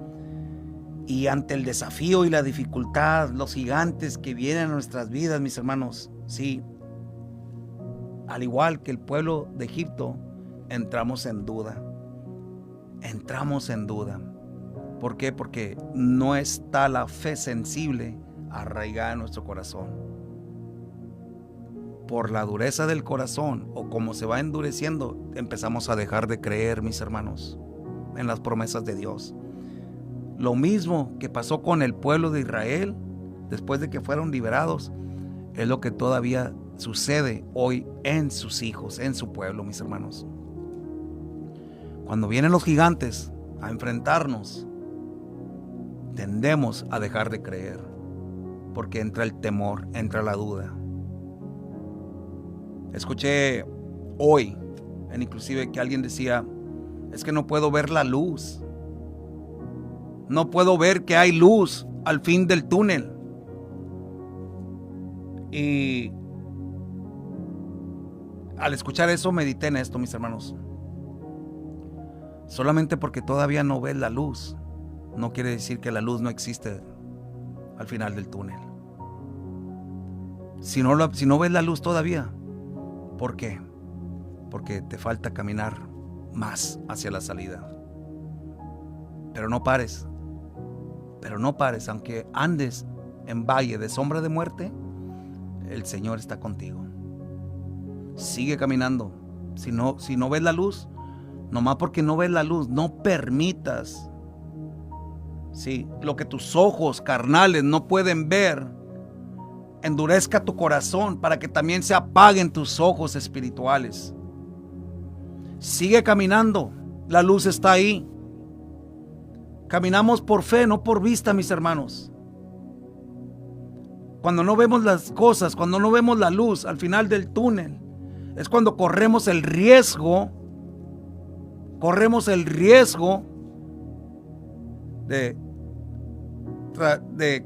Y ante el desafío y la dificultad, los gigantes que vienen a nuestras vidas, mis hermanos, sí, al igual que el pueblo de Egipto, entramos en duda. ¿Por qué? Porque no está la fe sensible arraigada en nuestro corazón. Por la dureza del corazón, o como se va endureciendo, empezamos a dejar de creer, mis hermanos, en las promesas de Dios. Lo mismo que pasó con el pueblo de Israel después de que fueron liberados, es lo que todavía sucede hoy en sus hijos, en su pueblo, mis hermanos. Cuando vienen los gigantes a enfrentarnos, tendemos a dejar de creer, porque entra el temor, entra la duda. Escuché hoy, inclusive, que alguien decía: es que no puedo ver la luz. No puedo ver que hay luz al fin del túnel. Y al escuchar eso, medité en esto, mis hermanos. Solamente porque todavía no ves la luz, no quiere decir que la luz no existe al final del túnel. Si no ves la luz todavía, ¿por qué? Porque te falta caminar más hacia la salida. Pero no pares, aunque andes en valle de sombra de muerte, el Señor está contigo. Sigue caminando. Si no ves la luz, nomás porque no ves la luz, no permitas, sí, lo que tus ojos carnales no pueden ver, endurezca tu corazón para que también se apaguen tus ojos espirituales. Sigue caminando, la luz está ahí. Caminamos por fe, no por vista, mis hermanos. Cuando no vemos las cosas, cuando no vemos la luz al final del túnel, es cuando corremos el riesgo de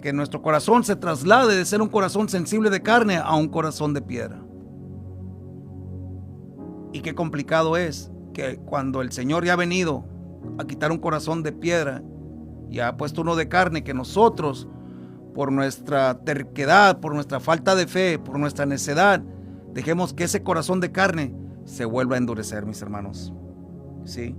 que nuestro corazón se traslade de ser un corazón sensible de carne a un corazón de piedra. Y qué complicado es que cuando el Señor ya ha venido a quitar un corazón de piedra y ha puesto uno de carne, que nosotros, por nuestra terquedad, por nuestra falta de fe, por nuestra necedad, dejemos que ese corazón de carne se vuelva a endurecer, mis hermanos. ¿Sí?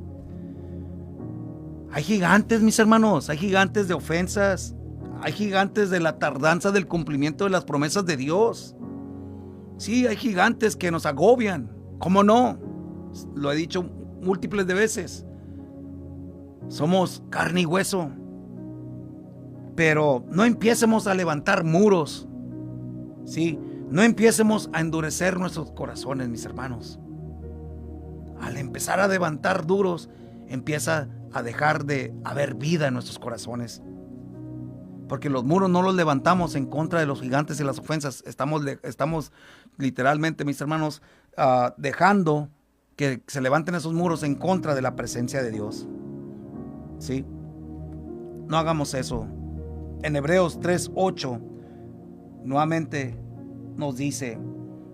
Hay gigantes, mis hermanos, hay gigantes de ofensas, hay gigantes de la tardanza del cumplimiento de las promesas de Dios. Sí, hay gigantes que nos agobian. ¿Cómo no? Lo he dicho múltiples de veces. Somos carne y hueso. Pero no empiecemos a levantar muros. ¿Sí? No empiecemos a endurecer nuestros corazones, mis hermanos. Al empezar a levantar duros, empieza a dejar de haber vida en nuestros corazones. Porque los muros no los levantamos en contra de los gigantes y las ofensas. Estamos literalmente, mis hermanos, dejando que se levanten esos muros en contra de la presencia de Dios. ¿Sí? No hagamos eso. En Hebreos 3:8 nuevamente nos dice: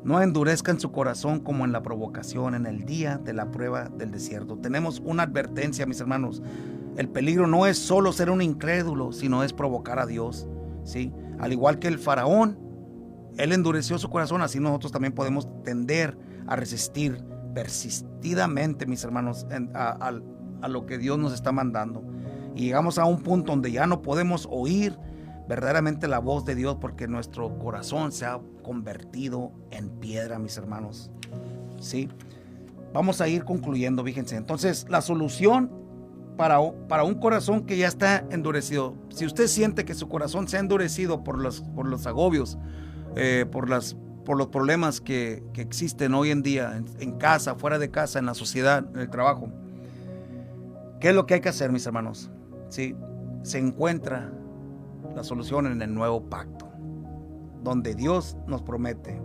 no endurezcan su corazón como en la provocación, en el día de la prueba del desierto. Tenemos una advertencia, mis hermanos. El peligro no es solo ser un incrédulo, sino es provocar a Dios, ¿sí? Al igual que el faraón, él endureció su corazón, así nosotros también podemos tender a resistir persistidamente, mis hermanos, a lo que Dios nos está mandando. Y llegamos a un punto donde ya no podemos oír verdaderamente la voz de Dios, porque nuestro corazón se ha convertido en piedra, mis hermanos. ¿Sí? Vamos a ir concluyendo, fíjense. Entonces, la solución para un corazón que ya está endurecido. Si usted siente que su corazón se ha endurecido por los agobios, por los problemas que existen hoy en día, en casa, fuera de casa, en la sociedad, en el trabajo, ¿qué es lo que hay que hacer, mis hermanos? ¿Sí? Se encuentra la solución en el nuevo pacto, donde Dios nos promete,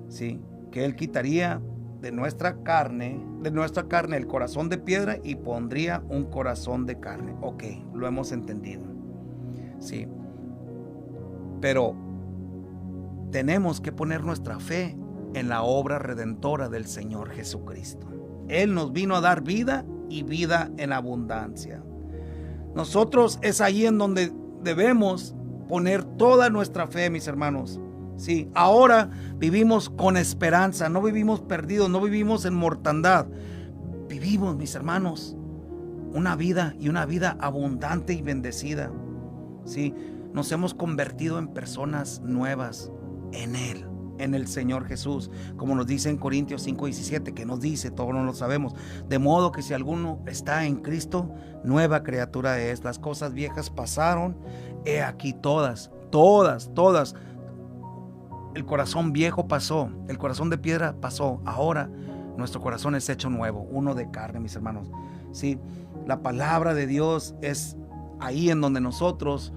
¿sí?, que Él quitaría de nuestra carne el corazón de piedra y pondría un corazón de carne. Ok, lo hemos entendido. Sí. Pero tenemos que poner nuestra fe en la obra redentora del Señor Jesucristo. Él nos vino a dar vida y vida en abundancia. Nosotros es ahí en donde debemos poner toda nuestra fe, mis hermanos. Sí, ahora vivimos con esperanza, no vivimos perdidos, no vivimos en mortandad. Vivimos, mis hermanos, una vida abundante y bendecida. Sí, nos hemos convertido en personas nuevas en Él, en el Señor Jesús, como nos dice en Corintios 5:17, que nos dice, todos no lo sabemos, de modo que si alguno está en Cristo, nueva criatura es. Las cosas viejas pasaron, he aquí todas. El corazón viejo pasó, el corazón de piedra pasó. Ahora nuestro corazón es hecho nuevo, uno de carne, mis hermanos. Sí, la palabra de Dios es ahí en donde nosotros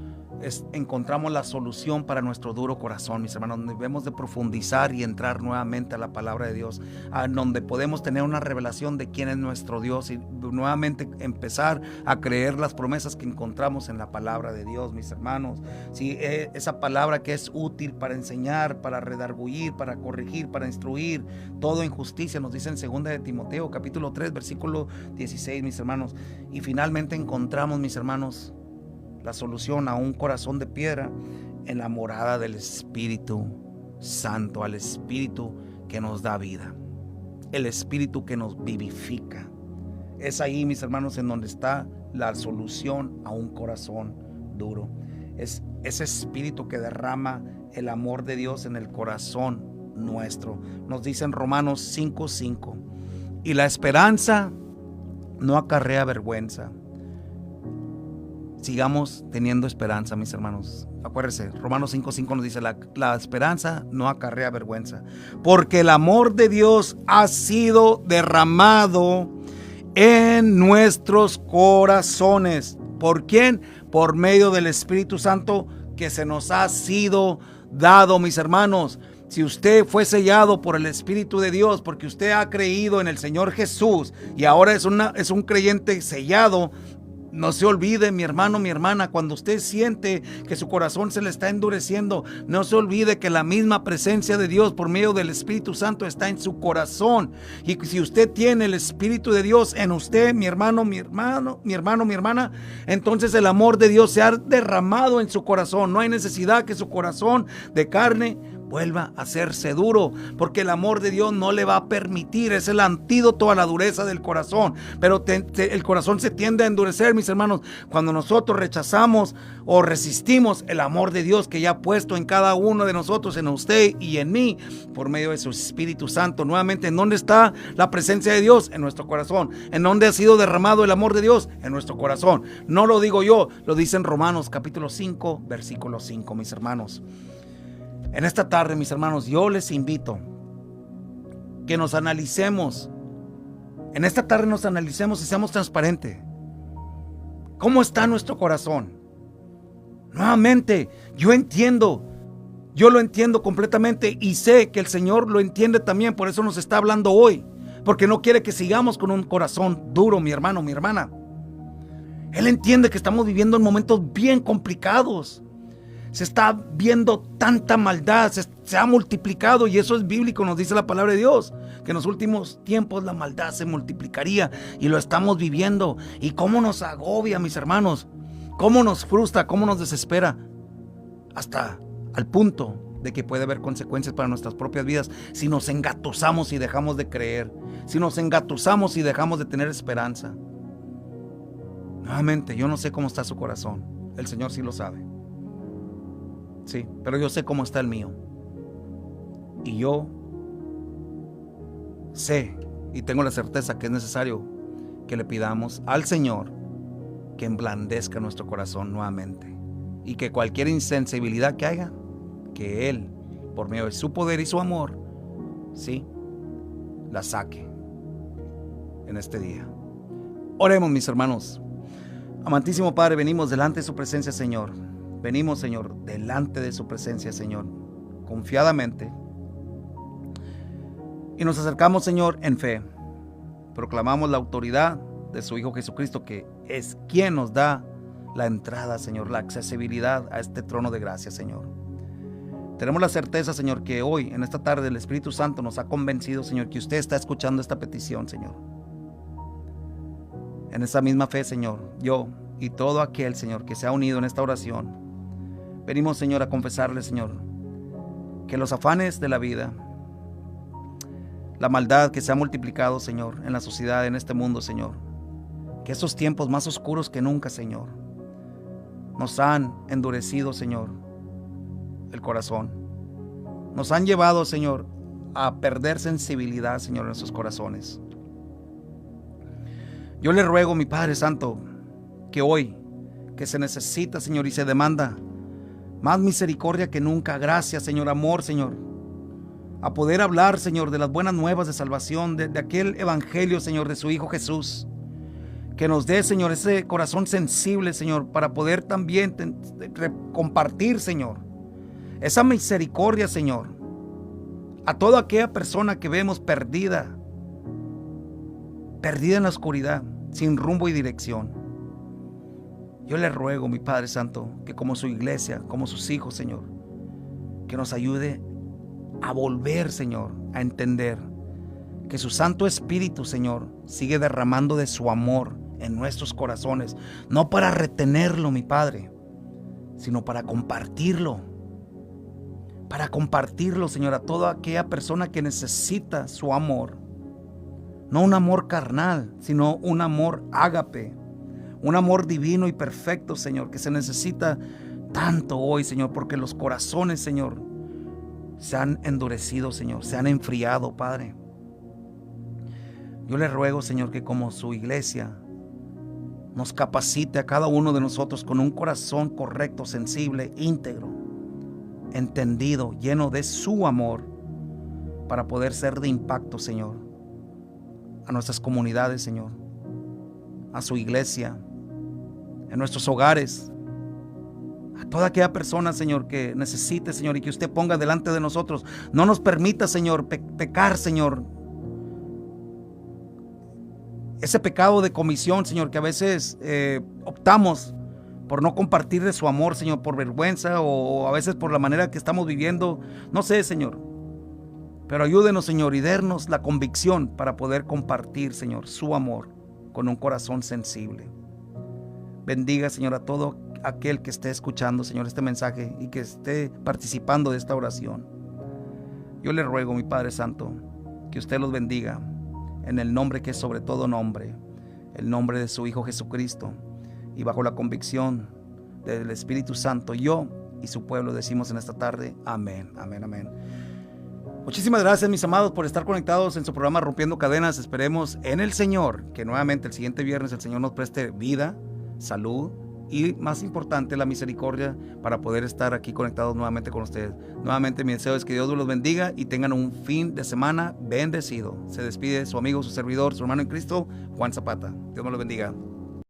encontramos la solución para nuestro duro corazón, mis hermanos. Debemos de profundizar y entrar nuevamente a la palabra de Dios, donde podemos tener una revelación de quién es nuestro Dios y nuevamente empezar a creer las promesas que encontramos en la palabra de Dios, mis hermanos. Sí, esa palabra que es útil para enseñar, para redarguir, para corregir, para instruir, todo en justicia, nos dice en 2 de Timoteo capítulo 3 versículo 16, mis hermanos. Y finalmente encontramos, mis hermanos, la solución a un corazón de piedra en la morada del Espíritu Santo, al Espíritu que nos da vida, el Espíritu que nos vivifica. Es ahí, mis hermanos, en donde está la solución a un corazón duro. Es ese Espíritu que derrama el amor de Dios en el corazón nuestro. Nos dice en Romanos 5:5, y la esperanza no acarrea vergüenza. Sigamos teniendo esperanza, mis hermanos. Acuérdense, Romanos 5:5 nos dice, la esperanza no acarrea vergüenza, porque el amor de Dios ha sido derramado en nuestros corazones. ¿Por quién? Por medio del Espíritu Santo que se nos ha sido dado, mis hermanos. Si usted fue sellado por el Espíritu de Dios, porque usted ha creído en el Señor Jesús y ahora es un creyente sellado, no se olvide, mi hermano, mi hermana, cuando usted siente que su corazón se le está endureciendo, no se olvide que la misma presencia de Dios por medio del Espíritu Santo está en su corazón. Y si usted tiene el Espíritu de Dios en usted, mi hermano, mi hermana, entonces el amor de Dios se ha derramado en su corazón. No hay necesidad que su corazón de carne vuelva a hacerse duro, porque el amor de Dios no le va a permitir. Es el antídoto a la dureza del corazón. Pero el corazón se tiende a endurecer, mis hermanos, cuando nosotros rechazamos o resistimos el amor de Dios que ya ha puesto en cada uno de nosotros, en usted y en mí, por medio de su Espíritu Santo. Nuevamente, ¿en dónde está la presencia de Dios? En nuestro corazón. ¿En dónde ha sido derramado el amor de Dios? En nuestro corazón. No lo digo yo, lo dice en Romanos capítulo 5, versículo 5, mis hermanos. En esta tarde, mis hermanos, yo les invito que nos analicemos. En esta tarde nos analicemos y seamos transparentes. ¿Cómo está nuestro corazón? Nuevamente, yo lo entiendo completamente y sé que el Señor lo entiende también. Por eso nos está hablando hoy, porque no quiere que sigamos con un corazón duro, mi hermano, mi hermana. Él entiende que estamos viviendo en momentos bien complicados. Se está viendo tanta maldad, se ha multiplicado, y eso es bíblico, nos dice la palabra de Dios, que en los últimos tiempos la maldad se multiplicaría, y lo estamos viviendo. Y cómo nos agobia, mis hermanos, cómo nos frustra, cómo nos desespera, hasta al punto de que puede haber consecuencias para nuestras propias vidas si nos engatusamos y dejamos de creer, si nos engatusamos y dejamos de tener esperanza. Nuevamente, yo no sé cómo está su corazón, el Señor sí lo sabe. Sí, pero yo sé cómo está el mío. Y yo sé y tengo la certeza que es necesario que le pidamos al Señor que emblandezca nuestro corazón nuevamente, y que cualquier insensibilidad que haya, que Él, por medio de su poder y su amor, sí, la saque en este día. Oremos, mis hermanos. Amantísimo Padre, venimos delante de su presencia, Señor. Venimos, Señor, delante de su presencia, Señor, confiadamente. Y nos acercamos, Señor, en fe. Proclamamos la autoridad de su Hijo Jesucristo, que es quien nos da la entrada, Señor, la accesibilidad a este trono de gracia, Señor. Tenemos la certeza, Señor, que hoy, en esta tarde, el Espíritu Santo nos ha convencido, Señor, que usted está escuchando esta petición, Señor. En esa misma fe, Señor, yo y todo aquel, Señor, que se ha unido en esta oración, venimos, Señor, a confesarle, Señor, que los afanes de la vida, la maldad que se ha multiplicado, Señor, en la sociedad, en este mundo, Señor, que esos tiempos más oscuros que nunca, Señor, nos han endurecido, Señor, el corazón. Nos han llevado, Señor, a perder sensibilidad, Señor, en nuestros corazones. Yo le ruego, mi Padre Santo, que hoy, que se necesita, Señor, y se demanda más misericordia que nunca, gracia, Señor, amor, Señor, a poder hablar, Señor, de las buenas nuevas de salvación, de aquel evangelio, Señor, de su Hijo Jesús. Que nos dé, Señor, ese corazón sensible, Señor, para poder también compartir, Señor, esa misericordia, Señor, a toda aquella persona que vemos perdida en la oscuridad, sin rumbo y dirección. Yo le ruego, mi Padre Santo, que como su iglesia, como sus hijos, Señor, que nos ayude a volver, Señor, a entender que su Santo Espíritu, Señor, sigue derramando de su amor en nuestros corazones, no para retenerlo, mi Padre, sino para compartirlo, Señor, a toda aquella persona que necesita su amor. No un amor carnal, sino un amor ágape, un amor divino y perfecto, Señor, que se necesita tanto hoy, Señor, porque los corazones, Señor, se han endurecido, Señor, se han enfriado, Padre. Yo le ruego, Señor, que como su iglesia nos capacite a cada uno de nosotros con un corazón correcto, sensible, íntegro, entendido, lleno de su amor, para poder ser de impacto, Señor, a nuestras comunidades, Señor, a su iglesia, en nuestros hogares, a toda aquella persona, Señor, que necesite, Señor, y que usted ponga delante de nosotros. No nos permita, Señor, pecar, Señor, ese pecado de comisión, Señor, que a veces optamos por no compartir de su amor, Señor, por vergüenza o a veces por la manera que estamos viviendo. No sé, Señor, pero ayúdenos, Señor, y darnos la convicción para poder compartir, Señor, su amor con un corazón sensible. Bendiga, Señor, a todo aquel que esté escuchando, Señor, este mensaje y que esté participando de esta oración. Yo le ruego, mi Padre Santo, que usted los bendiga en el nombre que es sobre todo nombre, el nombre de su Hijo Jesucristo, y bajo la convicción del Espíritu Santo, yo y su pueblo decimos en esta tarde, amén, amén, amén. Muchísimas gracias, mis amados, por estar conectados en su programa Rompiendo Cadenas. Esperemos en el Señor que nuevamente el siguiente viernes el Señor nos preste vida, salud y, más importante, la misericordia para poder estar aquí conectados nuevamente con ustedes. Nuevamente mi deseo es que Dios los bendiga y tengan un fin de semana bendecido. Se despide su amigo, su servidor, su hermano en Cristo, Juan Zapata. Dios me los bendiga.